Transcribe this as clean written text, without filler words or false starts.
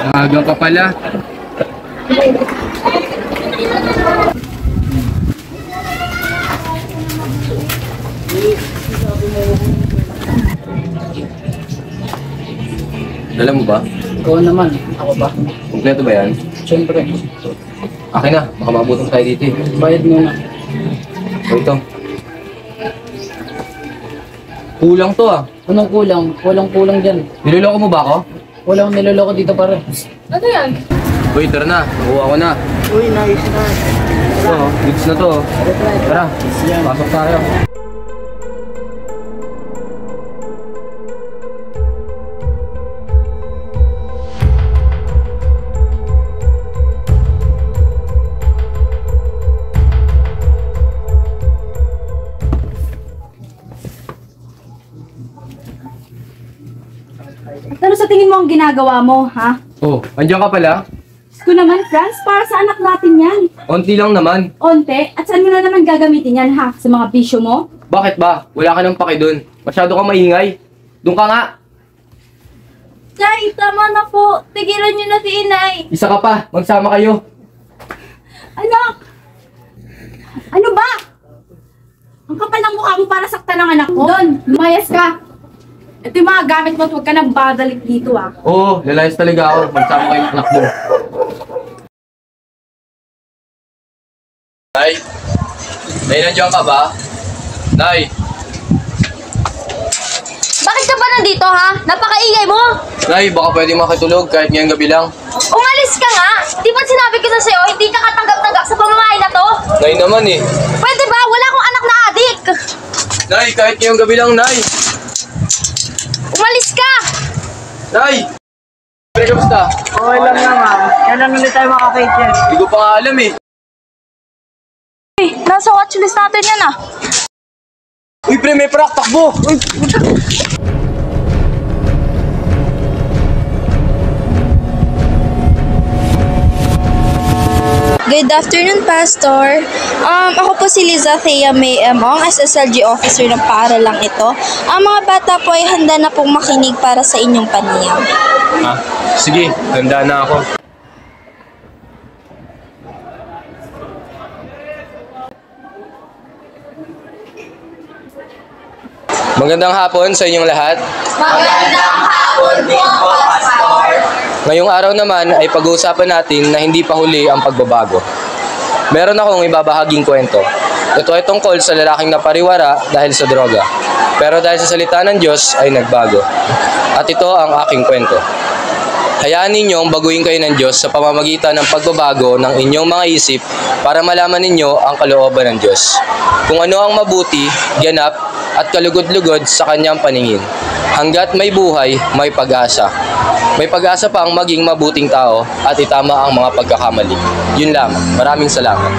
Maaga ka pala. Dala mo ba? Oo naman. Ako ba? Kompleto ba yan? Siyempre. Akin na, baka maabutong tayo dito eh. Bayad muna. O ito. Kulang to ah. Anong kulang? Kulang dyan. Niloloko mo ba ako? Walang niloloko dito pare. Ano yan? Uy, tara na. Nakuha ko na. Uy, nice na. Ito, goods na to. Tara, pasok tayo. Ano sa tingin mo ang ginagawa mo, ha? Oh, andyan ka pala? Gusto naman, Franz, para sa anak natin yan. Onti lang naman. Onte, at saan mo na naman gagamitin yan, ha? Sa mga bisyo mo? Bakit ba? Wala ka nang paki dun. Masyado ka maingay. Doon ka nga. Nay, tama na po. Tigilan niyo na si Inay. Isa ka pa. Magsama kayo. Anak! Ano ba? Ang kapal ng mukha mo para saktan ng anak ko? Don, lumayas ka. Ito yung mga gamit mo at huwag ka nang badalik dito, ha? Oo, lalayas talaga ako. Magsama kayo ng anak mo. Nay? Nay, nandiyan ka ba? Nay? Bakit ka ba nandito, ha? Napakaingay mo! Nay, baka pwede makitulog kahit ngayong gabi lang. Umalis ka nga! Di ba sinabi ko na sa'yo, hindi ka katanggap-tanggap sa pamamahay na to? Nay naman eh. Pwede ba? Wala akong anak na adik! Nay, kahit ngayong gabi lang, Nay! Umalis ka! Nay! Pre, kamusta? Okay lang na ma'am. Kailan ulit tayo makakate yan? Hindi ko pa nga alam eh. Nasa watchlist natin yan, ah. Uy, pre, may prak, takbo! Uy! Good afternoon, Pastor. Ako po si Liza Thea May Emong, SSLG officer ng paaralang ito. Ang mga bata po ay handa na pong makinig para sa inyong panayam. Ah, sige, handa na ako. Magandang hapon sa inyong lahat. Magandang hapon po, Pastor! Ngayong araw naman ay pag-uusapan natin na hindi pa huli ang pagbabago. Meron akong ibabahaging kwento. Ito ay tungkol sa lalaking napariwara dahil sa droga. Pero dahil sa salita ng Diyos ay nagbago. At ito ang aking kwento. Hayaan ninyong baguhin kayo ng Diyos sa pamamagitan ng pagbabago ng inyong mga isip para malaman ninyo ang kalooban ng Diyos. Kung ano ang mabuti, ganap, at kalugod-lugod sa kanyang paningin. Hanggat may buhay, may pag-asa. May pag-asa pa ang maging mabuting tao at itama ang mga pagkakamali. Yun lang. Maraming salamat.